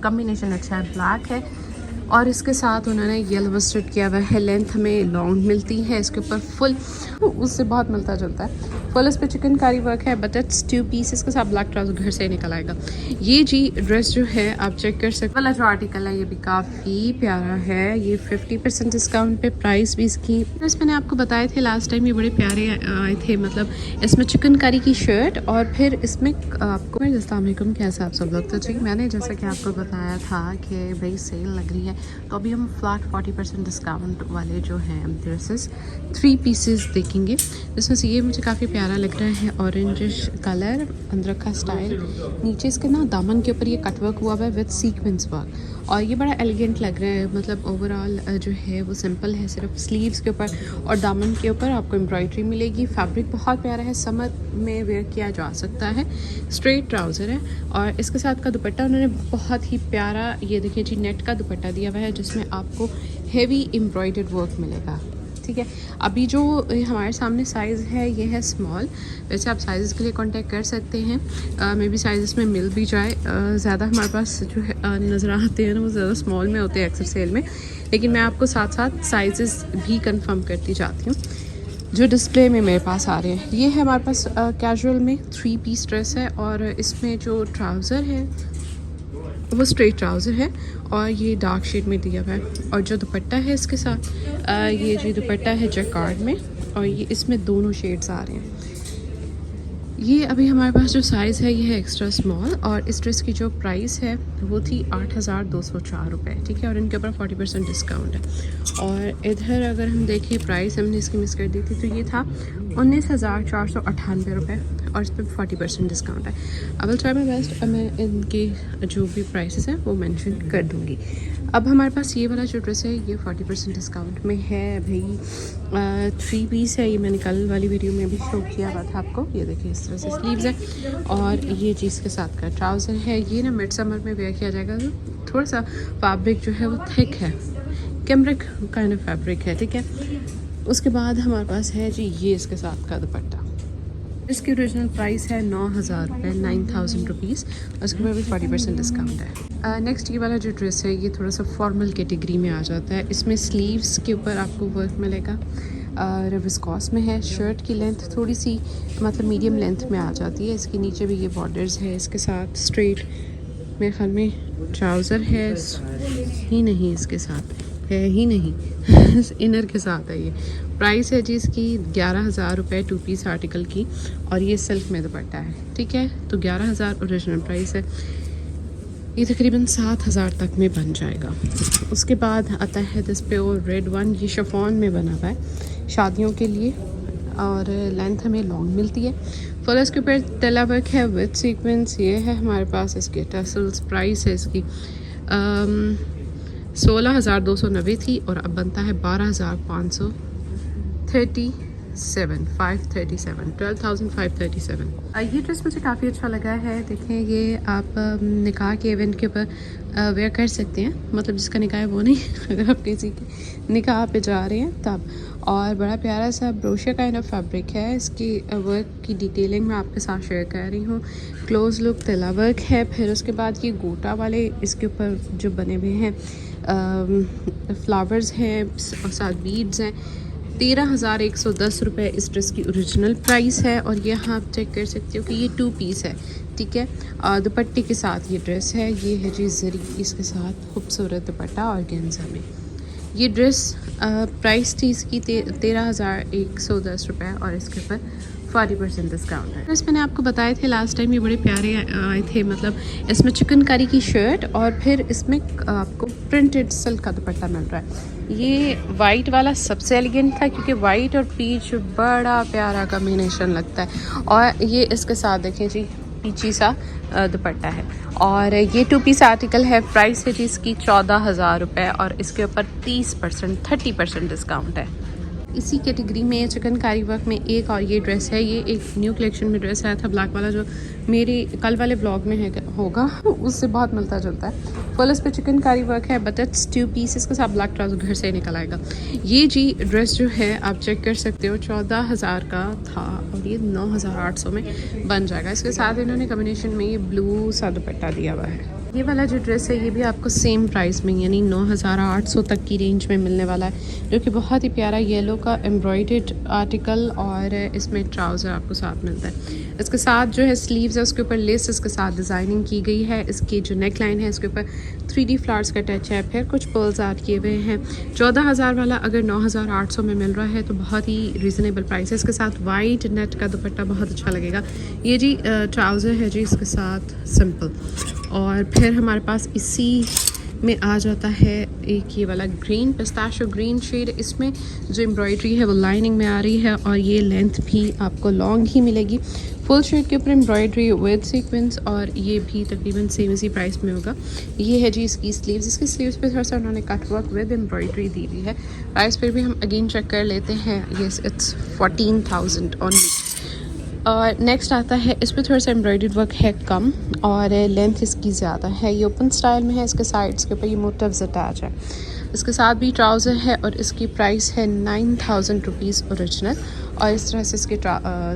Combination अच्छा है, black है और इसके साथ उन्होंने येलो मस्टर्ड किया हुआ है। लेंथ हमें लॉन्ग मिलती है, इसके ऊपर फुल उससे बहुत मिलता जुलता है। फुल इस पर चिकनकारी वर्क है, बट इट्स 2 पीसेस के साथ ब्लैक ट्राउजर घर से निकल आएगा। ये जी ड्रेस जो है आप चेक कर सकते वाला जो आर्टिकल है ये भी काफ़ी प्यारा है। ये 50% डिस्काउंट पे, प्राइस भी इसकी ड्रेस मैंने आपको बताए थे लास्ट टाइम, ये बड़े प्यारे आए थे। मतलब इसमें चिकनकारी की शर्ट और फिर इसमें आपको अस्सलाम वालेकुम, कैसा आप सब लोग। तो जी मैंने जैसा कि आपको बताया था कि भाई सेल लग रही है, तो अभी हम फ्लैट 40% डिस्काउंट वाले जो हैं ड्रेसेस 3 पीसेस देखेंगे। जिसमें से ये मुझे काफ़ी प्यारा लग रहा है, ऑरेंजिश कलर, अंदर का स्टाइल, नीचे इसके ना दामन के ऊपर ये कटवर्क हुआ हुआ है विद सीक्वेंस वर्क, और ये बड़ा एलिगेंट लग रहा है। मतलब ओवरऑल जो है वो सिंपल है, सिर्फ स्लीव्स के ऊपर और दामन के ऊपर आपको एम्ब्रॉयडरी मिलेगी। फैब्रिक बहुत प्यारा है, समर में वेयर किया जा सकता है। स्ट्रेट ट्राउज़र है और इसके साथ का दुपट्टा उन्होंने बहुत ही प्यारा, ये देखिए जी, नेट का दुपट्टा दिया हुआ है जिसमें आपको हेवी एम्ब्रॉयडर्ड वर्क मिलेगा। ठीक है, अभी जो हमारे सामने साइज़ है ये है स्मॉल। वैसे आप साइज़ के लिए कांटेक्ट कर सकते हैं, मे बी साइज़ में मिल भी जाए। ज़्यादा हमारे पास जो है नज़र आते हैं ना वो ज़्यादा स्मॉल में होते हैं अक्सर सेल में, लेकिन मैं आपको साथ साथ साइज़ भी कंफर्म करती जाती हूँ जो डिस्प्ले में मेरे पास आ रहे हैं। ये है हमारे पास कैजुअल में 3 पीस ड्रेस है और इसमें जो ट्राउज़र है वो स्ट्रेट ट्राउज़र है और ये डार्क शेड में दिया हुआ है। और जो दुपट्टा है इसके साथ ये जो दुपट्टा है जैकार्ड में, और ये इसमें दोनों शेड्स आ रहे हैं। ये अभी हमारे पास जो साइज़ है ये है एक्स्ट्रा स्मॉल, और इस ड्रेस की जो प्राइस है वो थी 8,204 रुपये। ठीक है, और इनके ऊपर 40% डिस्काउंट है। और इधर अगर हम देखें प्राइस हमने इसकी मिस कर दी थी, तो ये था 19,498 रुपये और इस पर 40% डिस्काउंट है। I will try my best, मैं इनके जो भी प्राइसेस हैं वो मेंशन कर दूँगी। अब हमारे पास ये वाला जो ड्रेस है ये 40% डिस्काउंट में है भाई। 3 पीस है, ये मैंने कल वाली वीडियो में भी शो किया हुआ था आपको। ये देखिए इस तरह से स्लीव्स है और ये चीज़ के साथ का ट्राउज़र है। ये ना मिड समर में वेयर किया जाएगा, तो थोड़ा सा फैब्रिक जो है वो थिक है, कैमरिक काइंड ऑफ फैब्रिक है। ठीक है, उसके बाद हमारे पास है जी ये इसके साथ का दुपट्टा। इसकी ओरिजिनल प्राइस है 9,000 रुपये, 9,000 रुपीज़, और उसके ऊपर भी 40% डिस्काउंट है। नेक्स्ट ये वाला जो ड्रेस है ये थोड़ा सा फॉर्मल कैटेगरी में आ जाता है। इसमें स्लीव्स के ऊपर आपको वर्क मिलेगा, विस्कॉस में है। शर्ट की लेंथ थोड़ी सी मतलब मीडियम लेंथ में आ जाती है। इसके नीचे भी ये बॉर्डर्स है, इसके साथ स्ट्रेट मेरे ख्याल में ट्राउज़र है ही नहीं, इसके साथ है ही नहीं इनर के साथ है। ये प्राइस है जी इसकी 11,000 रुपये 2 पीस आर्टिकल की, और ये सिल्क में दुपट्टा है। ठीक है, तो 11,000 ओरिजिनल प्राइस है, ये तकरीबन 7,000 तक में बन जाएगा। उसके बाद आता है दिस पे और रेड वन, ये शिफॉन में बना हुआ है शादियों के लिए, और लेंथ हमें लॉन्ग मिलती है। फुल इसके ऊपर तेला वर्क है विद सीक्वेंस। ये है हमारे पास इसके टसल्स। प्राइस है इसकी 16,290 थी और अब बनता है 12,537, 12,537। ये ड्रेस मुझे काफ़ी अच्छा लगा है। देखें, ये आप निकाह के इवेंट के ऊपर वेयर कर सकते हैं, मतलब जिसका निकाह है वो नहीं अगर आप किसी के निकाह पे जा रहे हैं तब। और बड़ा प्यारा सा ब्रोशर काइंड ऑफ फैब्रिक है। इसकी वर्क की डिटेलिंग मैं आपके साथ शेयर कर रही हूँ। क्लोज लुक तेला वर्क है, फिर उसके बाद ये गोटा वाले इसके ऊपर जो बने हुए हैं फ्लावर्स हैं और साथ बीड्स हैं। 13,110 रुपये इस ड्रेस की ओरिजिनल प्राइस है, और यहाँ आप चेक कर सकते हो कि ये 2 पीस है। ठीक है, दुपट्टे के साथ ये ड्रेस है। ये है जी जरी इसके साथ खूबसूरत दुपट्टा और गेंजा में। ये ड्रेस प्राइस थी इसकी 13,110 रुपये और इसके ऊपर 40% डिस्काउंट है। ड्रेस मैंने आपको बताए थे लास्ट टाइम, ये बड़े प्यारे आए थे। मतलब इसमें चिकनकारी की शर्ट और फिर इसमें आपको प्रिंटेड सिल्क का दुपट्टा मिल रहा है। ये वाइट वाला सबसे एलिगेंट था क्योंकि वाइट और पीच बड़ा प्यारा कॉम्बिनेशन लगता है, और ये इसके साथ देखें जी पीची सा दुपट्टा है। और ये 2 पीस आर्टिकल है। प्राइस है जी इसकी 14,000 रुपये और इसके ऊपर 30% डिस्काउंट है। इसी कैटेगरी में चिकनकारी वर्क में एक और ये ड्रेस है। ये एक न्यू कलेक्शन में ड्रेस आया था ब्लैक वाला, जो मेरे कल वाले ब्लॉग में है होगा उससे बहुत मिलता जुलता है। फुल इस पे चिकनकारी वर्क है, बट इट्स 2 पीसेस के साथ ब्लैक ट्राउजर घर से निकल आएगा। ये जी ड्रेस जो है आप चेक कर सकते हो 14,000 का था और ये 9,800 में बन जाएगा। इसके साथ इन्होंने कॉम्बिनेशन में ये ब्लू सा दुपट्टा दिया हुआ है। ये वाला जो ड्रेस है ये भी आपको सेम प्राइस में यानी 9,800 तक की रेंज में मिलने वाला है, जो कि बहुत ही प्यारा येलो का एम्ब्रॉयडर्ड आर्टिकल और इसमें ट्राउज़र आपको साथ मिलता है। इसके साथ जो है स्लीव्स है उसके ऊपर लेस इसके साथ डिज़ाइनिंग की गई है। इसकी जो नेक लाइन है इसके ऊपर 3D फ्लावर्स का टच है, फिर कुछ पर्ल्स ऐड किए हुए हैं। 14,000 वाला अगर 9,800 में मिल रहा है तो बहुत ही रीज़नेबल प्राइस है। इसके साथ वाइट नेट का दुपट्टा बहुत अच्छा लगेगा। ये जी ट्राउज़र है जी इसके साथ सिंपल, और फिर हमारे पास इसी में आ जाता है एक ये वाला ग्रीन पिस्ताशियो ग्रीन शेड। इसमें जो एम्ब्रॉयडरी है वो लाइनिंग में आ रही है और ये लेंथ भी आपको लॉन्ग ही मिलेगी। फुल शेड के ऊपर एम्ब्रॉयडरी विद सीक्वेंस और ये भी तकरीबन सेम इसी प्राइस में होगा। ये है जी इसकी स्लीव्स। इसकी स्लीव्स पे थोड़ा सा उन्होंने कट वर्क विद एम्ब्रॉयडरी दी हुई है। प्राइस पर भी हम अगेन चेक कर लेते हैं। Yes it's 14,000 only. और नेक्स्ट आता है, इस पर थोड़ा सा एम्ब्रॉयडर्ड वर्क है कम और लेंथ इसकी ज़्यादा है। ये ओपन स्टाइल में है, इसके साइड्स के ऊपर ये मोटिव्स अटैच है। इसके साथ भी ट्राउज़र है और इसकी प्राइस है 9,000 रुपीज़ ओरिजिनल, और इस तरह से इसके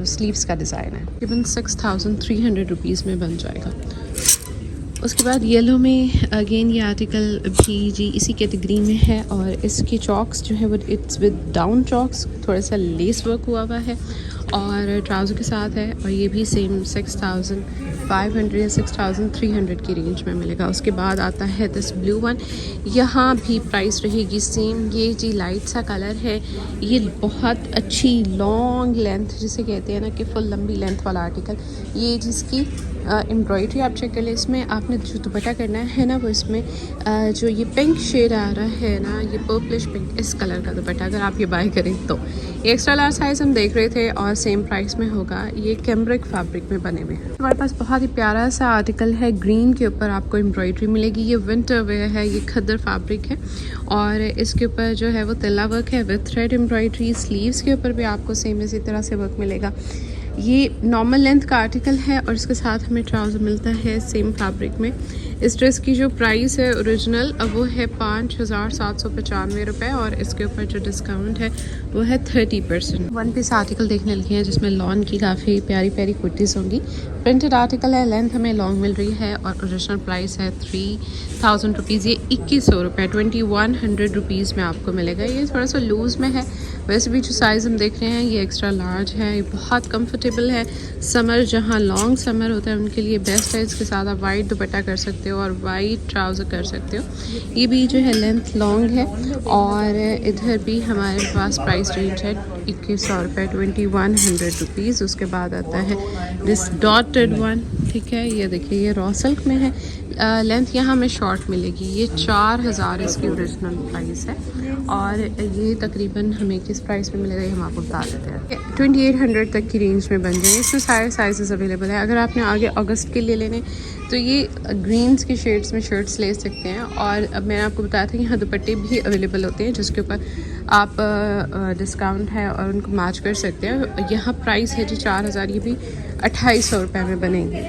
स्लीव्स का डिज़ाइन है। तकरीबन 6,300 रुपीज़ में बन जाएगा। उसके बाद येलो में अगेन ये आर्टिकल भी जी इसी कैटेगरी में है और इसके चॉक्स जो है वो इट्स विद डाउन चॉक्स, थोड़ा सा लेस वर्क हुआ हुआ है और ट्राउज़र के साथ है, और ये भी सेम 6,500 या 6,300 की रेंज में मिलेगा। उसके बाद आता है दिस ब्लू वन। यहाँ भी प्राइस रहेगी सेम। ये जी लाइट सा कलर है, ये बहुत अच्छी लॉन्ग लेंथ जिसे कहते हैं ना कि फुल लंबी लेंथ वाला आर्टिकल। ये जिसकी एम्ब्रॉयडरी आप चेक कर लें। इसमें आपने जो दुपट्टा करना है ना वो इसमें जो ये पिंक शेड आ रहा है ना, ये पर्पलिश पिंक, इस कलर का दुपट्टा अगर आप ये बाय करें तो। ये एक्स्ट्रा लार्ज साइज़ हम देख रहे थे और सेम प्राइस में होगा। ये कैम्ब्रिक फैब्रिक में बने हुए हैं। हमारे पास बहुत ही प्यारा सा आर्टिकल है, ग्रीन के ऊपर आपको एम्ब्रॉयडरी मिलेगी। ये विंटर वेयर है, ये खद्दर फैब्रिक है और इसके ऊपर जो है वो तिल्ला वर्क है विद थ्रेड एम्ब्रॉयडरी। स्लीव्स के ऊपर भी आपको सेम इसी तरह से वर्क मिलेगा। ये नॉर्मल लेंथ का आर्टिकल है और इसके साथ हमें ट्राउज़र मिलता है सेम फैब्रिक में। इस ड्रेस की जो प्राइस है ओरिजिनल वो है 5,795 रुपये और इसके ऊपर जो डिस्काउंट है वो है 30%। वन पीस आर्टिकल देखने लगे हैं जिसमें लॉन की काफ़ी प्यारी प्यारी कुर्तीज़ होंगी। प्रिंटेड आर्टिकल है, लेंथ हमें लॉन्ग मिल रही है और ओरिजिनल प्राइस है 3,000 रुपीज़। ये 2,100 रुपये 2,100 रुपीज़ में आपको मिलेगा। ये थोड़ा सा लूज़ में है, वैसे भी जो साइज़ हम देख रहे हैं ये एक्स्ट्रा लार्ज है। ये बहुत कंफर्टेबल है। समर जहाँ लॉन्ग समर होता है उनके लिए बेस्ट है। इसके साथ आप वाइट दुपट्टा कर सकते हो और वाइट ट्राउज़र कर सकते हो। ये भी जो है लेंथ लॉन्ग है और इधर भी हमारे पास प्राइस रेंज है 2,100 रुपये 2,100 रुपीज़। उसके बाद आता है दिस डॉटेड वन, ठीक है। ये देखिए ये रॉ सिल्क में है। लेंथ यहाँ हमें शॉर्ट मिलेगी। ये 4,000 इसकी ओरिजिनल प्राइस है और ये तकरीबन हमें किस प्राइस में मिलेगा ये हम आपको बता देते हैं। 2,800 तक की रेंज में बन जाएंगे। इसमें सारे साइजेस अवेलेबल है। अगर आपने आगे अगस्त के लिए लेने तो ये ग्रीन्स के शेड्स में शर्ट्स ले सकते हैं। और अब मैंने आपको बताया था कि यहाँ दुपट्टे भी अवेलेबल होते हैं जिसके ऊपर आप डिस्काउंट है और उनको मैच कर सकते हैं। यहाँ प्राइस है जी 4,000, ये भी 2,800 रुपये में बनेंगे।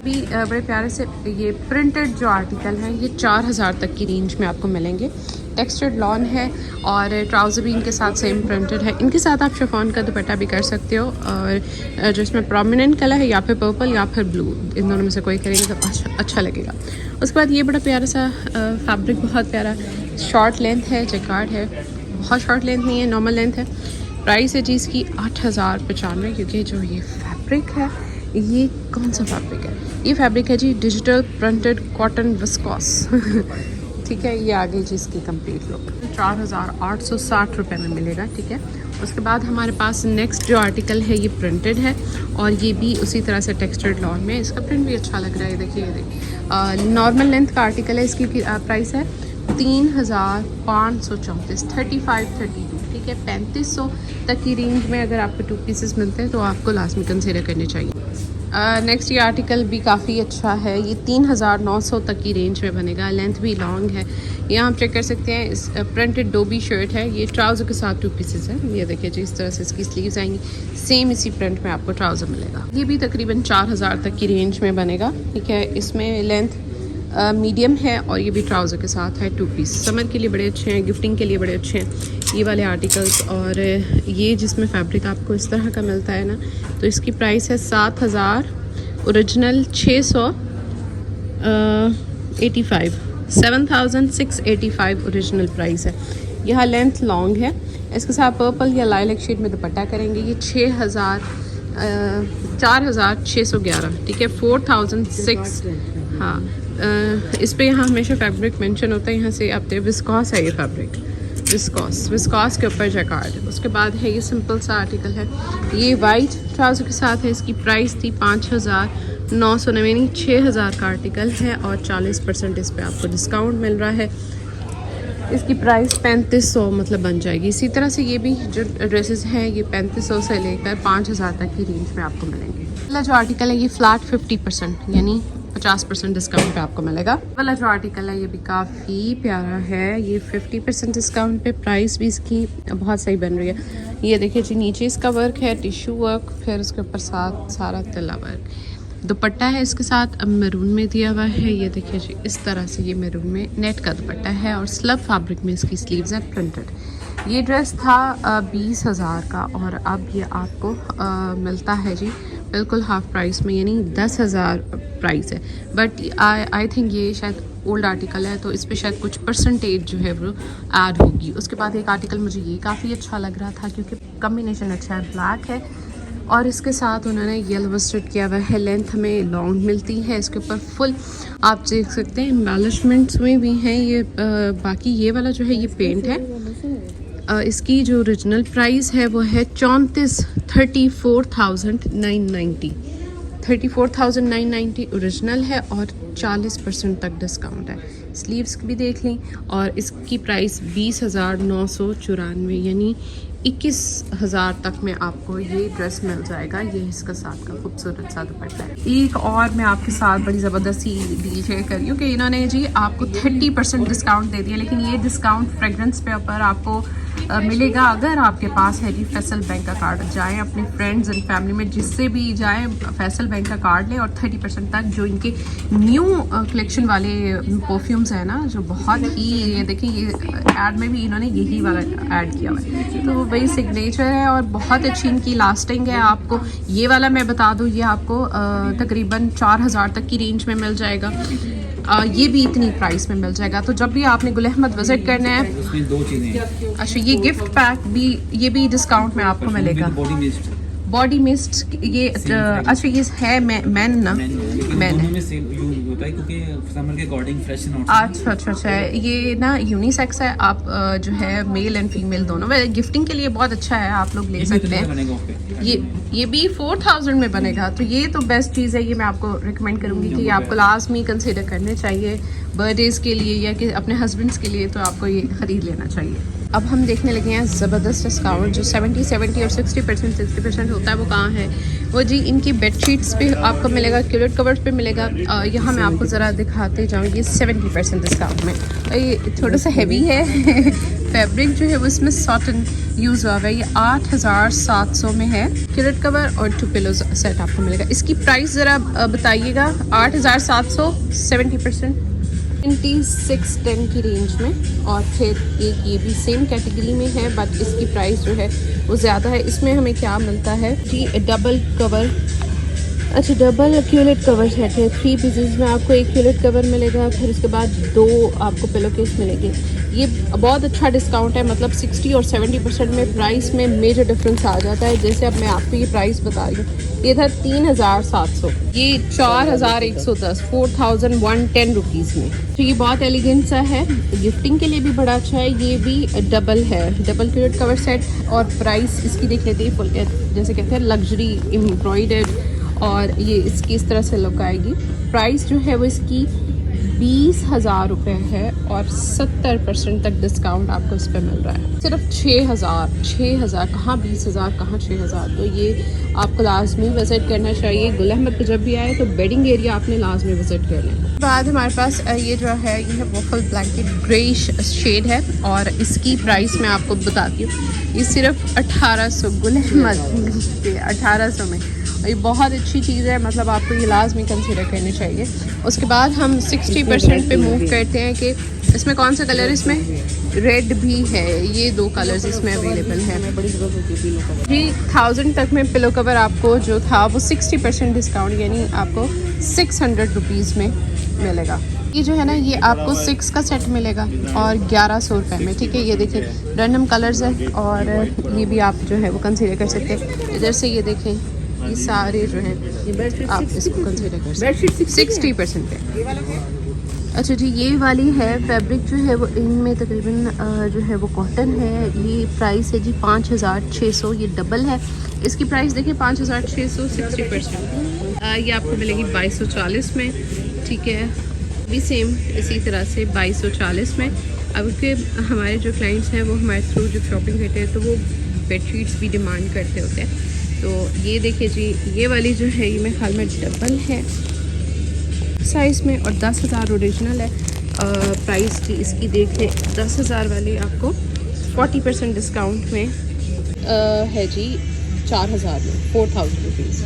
भी बड़े प्यारे से ये प्रिंटेड जो आर्टिकल हैं ये 4,000 तक की रेंज में आपको मिलेंगे। टेक्सचर्ड लॉन है और ट्राउज़र भी इनके साथ सेम प्रिंटेड है। इनके साथ आप शिफॉन का दुपट्टा भी कर सकते हो और जो इसमें प्रोमिनेंट कलर है या फिर पर्पल या फिर ब्लू, इन दोनों में से कोई करेंगे तो अच्छा लगेगा। उसके बाद ये बड़ा प्यारा सा फैब्रिक, बहुत प्यारा शॉर्ट लेंथ है, जैकार्ड है। बहुत शॉर्ट लेंथ नहीं है, नॉर्मल लेंथ है। प्राइस है जी इसकी 8,095 क्योंकि जो ये फैब्रिक है ये कौन सा फैब्रिक है? ये फैब्रिक है जी डिजिटल प्रिंटेड कॉटन विस्कॉस ठीक है। ये आगे जी इसकी कंप्लीट लुक 4,860 रुपये में मिलेगा, ठीक है। उसके बाद हमारे पास नेक्स्ट जो आर्टिकल है ये प्रिंटेड है और ये भी उसी तरह से टेक्सचर्ड लॉन में। इसका प्रिंट भी अच्छा लग रहा है। देखिए ये देखिए नॉर्मल लेंथ का आर्टिकल है। इसकी प्राइस है 3,534 3532, ठीक है। 3,500 तक की रेंज में अगर आपको 2 पीसेस मिलते हैं तो आपको लास्ट में कंसिडर करने चाहिए। नेक्स्ट ये आर्टिकल भी काफ़ी अच्छा है। ये 3,900 तक की रेंज में बनेगा। लेंथ भी लॉन्ग है। यहाँ आप चेक कर सकते हैं। इस प्रिंटेड डोबी शर्ट है। ये ट्राउज़र के साथ 2 पीसेस है। ये देखिए जी इस तरह से इसकी स्लीव्स आएंगी। सेम इसी प्रिंट में आपको ट्राउज़र मिलेगा। ये भी तकरीबन 4,000 तक की रेंज में बनेगा, ठीक है। इसमें लेंथ मीडियम है और ये भी ट्राउज़र के साथ है 2 पीस। समर के लिए बड़े अच्छे हैं, गिफ्टिंग के लिए बड़े अच्छे हैं ये वाले आर्टिकल्स। और ये जिसमें फैब्रिक आपको इस तरह का मिलता है ना, तो इसकी प्राइस है 7,000, ओरिजिनल 600 7,685 7,685 ओरिजिनल प्राइस है। यहाँ लेंथ लॉन्ग है। इसके साथ पर्पल या लाइलैक शेड में दुपट्टा करेंगे। ये 4,611, ठीक है, 4,006। हाँ, इस पे यहाँ हमेशा फैब्रिक मेंशन होता है। यहाँ से आप विस्कॉस है, ये फैब्रिक विस्कॉस के ऊपर जैकार्ड। उसके बाद है ये सिंपल सा आर्टिकल है, ये वाइट ट्राउज़र के साथ है। इसकी प्राइस थी 5,999, 6,000 का आर्टिकल है और 40% इस पे आपको डिस्काउंट मिल रहा है। इसकी प्राइस 3,500 मतलब बन जाएगी। इसी तरह से ये भी जो ड्रेसेस हैं ये 3,500 से लेकर 5,000 तक की रेंज में आपको मिलेंगे। वाला जो आर्टिकल है ये फ्लैट 50% यानी 50% डिस्काउंट पे आपको मिलेगा। वाला जो आर्टिकल है ये भी काफ़ी प्यारा है। ये 50% डिस्काउंट पे, प्राइस भी इसकी बहुत सही बन रही है। ये देखिए जी, नीचे इसका वर्क है, टिश्यू वर्क, फिर उसके ऊपर साथ सारा तिल्ला वर्क। दुपट्टा है इसके साथ मैरून में दिया हुआ है। ये देखिए जी, इस तरह से ये मैरून में नेट का दुपट्टा है और स्लब फैब्रिक में इसकी स्लीव्स है प्रिंटेड। ये ड्रेस था 20,000 का और अब ये आपको मिलता है जी बिल्कुल हाफ प्राइस में, यानी 10,000 प्राइस है। बट आई थिंक ये शायद ओल्ड आर्टिकल है तो इस पर शायद कुछ परसेंटेज जो है वो ऐड होगी। उसके बाद एक आर्टिकल मुझे ये काफ़ी अच्छा लग रहा था क्योंकि कम्बिनेशन अच्छा है, ब्लैक है और इसके साथ उन्होंने येलो मस्टर्ड किया हुआ है। लेंथ में लॉन्ग मिलती है। इसके ऊपर फुल आप देख सकते हैं एम्बेलिशमेंट्स में भी हैं। ये बाकी ये वाला जो है ये पेंट है। इसकी जो ओरिजिनल प्राइस है वो है 34,990 34,990 ओरिजिनल है और 40% तक डिस्काउंट है। स्लीव्स भी देख लें और इसकी प्राइस 20,994 यानी 21,000 तक में आपको ये ड्रेस मिल जाएगा। ये इसका साथ का खूबसूरत सा दुपट्टा है। एक और मैं आपके साथ बड़ी ज़बरदस्ती डील शेयर कर रही हूँ कि इन्होंने जी आपको 30% डिस्काउंट दे दिया, लेकिन ये डिस्काउंट फ्रेगरेंस पे ऊपर आपको मिलेगा अगर आपके पास है जी फैसल बैंक का कार्ड। जाएं अपने फ्रेंड्स एंड फैमिली में जिससे भी जाएं, फैसल बैंक का कार्ड लें और 30% तक जो इनके न्यू कलेक्शन वाले परफ्यूम्स हैं ना, जो बहुत ही, ये देखिए ये ऐड में भी इन्होंने यही वाला ऐड किया हुआ है, तो वही सिग्नेचर है और बहुत अच्छी इनकी लास्टिंग है। आपको ये वाला मैं बता दूँ, ये आपको तकरीबन 4,000 तक की रेंज में मिल जाएगा। ये भी इतनी प्राइस में मिल जाएगा। तो जब भी आपने गुल अहमद विजिट करना है, उसमें 2 चीज़ें हैं। अच्छा, ये गिफ्ट पैक भी, ये भी डिस्काउंट में आपको मिलेगा। बॉडी मिस्ट ये अच्छा ये है मैन ना, मैन होता है क्योंकि समर के अकॉर्डिंग फ्रेश एंड अच्छा ये ना यूनिसेक्स है। आप जो है मेल एंड फीमेल दोनों, गिफ्टिंग के लिए बहुत अच्छा है, आप लोग ले सकते हैं। ये भी 4,000 में बनेगा, तो ये तो बेस्ट चीज़ है। ये मैं आपको रिकमेंड करूँगी कि आपको लाजमी कंसिडर करने चाहिए बर्थडेज़ के लिए या कि अपने हस्बैंड्स के लिए, तो आपको ये ख़रीद लेना चाहिए। अब हम देखने लगे हैं ज़बरदस्त डिस्काउंट जो 70 और 60% होता है। वो कहाँ है वो जी, इनकी बेडशीट्स पे आपको मिलेगा, क्यूलेट कवर्स पे मिलेगा। यहाँ मैं आपको ज़रा दिखाते जाऊँ, ये 70% डिस्काउंट में। ये थोड़ा सा हैवी है फैब्रिक जो है वो इसमें सॉटन यूज़ हुआ है। ये 8,700 में है। क्यूलेट कवर और 2 पिलोज सेट आपको मिलेगा। इसकी प्राइस ज़रा बताइएगा। 8,700, 70%, 2610 की रेंज में। और फिर एक ये भी सेम कैटेगरी में है बट इसकी प्राइस जो है वो ज़्यादा है। इसमें हमें क्या मिलता है जी, डबल कवर, अच्छा डबल क्यूलेट कवर सेट है। 3 पीसेस में आपको एक क्यूलेट कवर मिलेगा, फिर उसके बाद 2 आपको पिलो केस मिलेंगे। ये बहुत अच्छा डिस्काउंट है, मतलब 60 और 70% में प्राइस में मेजर डिफरेंस आ जाता है। जैसे अब मैं आपको ये प्राइस बता रही हूँ, ये था 3,700, ये 4,110, 4,110 रुपीज़ में। तो ये बहुत एलिगेंट सा है, गिफ्टिंग के लिए भी बड़ा अच्छा है। ये भी डबल है, डबल क्यूलेट कवर सेट और प्राइस इसकी देख लेते हैं, फुल जैसे कहते हैं लग्जरी एम्ब्रॉयडर्ड, और ये इसकी इस तरह से लुक आएगी। प्राइस जो है वो इसकी 20,000 रुपये है और 70% तक डिस्काउंट आपको इस पर मिल रहा है। सिर्फ 6,000 कहाँ 20,000 कहाँ 6,000। तो ये आपको लाजमी विज़िट करना चाहिए। गुल अहमद पे जब भी आए तो बेडिंग एरिया आपने लाजमी विज़िट कर लें। बाद हमारे पास ये जो है ये है वॉफल ब्लैंकेट, ग्रेइश शेड है और इसकी प्राइस मैं आपको बताती हूँ। ये सिर्फ 1,800 गुल अहमद के 1,800 में। ये बहुत अच्छी चीज़ है, मतलब आपको ये लाजमी कंसीडर करनी चाहिए। उसके बाद हम 60% पे मूव करते हैं कि इसमें कौन सा कलर, इसमें रेड भी है। ये 2 कलर्स इसमें अवेलेबल हैं। 3,000 तक में पिलो कवर आपको जो था वो 60% डिस्काउंट यानी आपको 600 रुपीज़ में मिलेगा। ये जो है ना ये आपको 6 का सेट मिलेगा और 1100 रुपये में, ठीक है। ये देखिए रैंडम कलर्स है और ये भी आप जो है वो कंसीडर कर सकते हैं। इधर से ये देखें ये सारे जो हैं आप इसको कंसीडर कर सकते हैं 60% पे। अच्छा जी, ये वाली है फैब्रिक जो है वो इनमें तकरीबन जो है वो कॉटन है। ये प्राइस है जी 5600, ये डबल है। इसकी प्राइस देखिए 5600, 60%। ये आपको मिलेगी 2240 में, ठीक है। भी सेम इसी तरह से 2240 में। अब के हमारे जो क्लाइंट्स हैं वो हमारे थ्रू जब शॉपिंग करते हैं तो वो बेडशीट्स भी डिमांड करते होते हैं। तो ये देखिए जी, ये वाली जो है ये मेरे ख्याल में डबल है साइज़ में और 10,000 ओरिजिनल है। प्राइस की इसकी देखिए 10,000 वाली आपको 40% डिस्काउंट में है जी 4000 में, 4000 रुपीज़।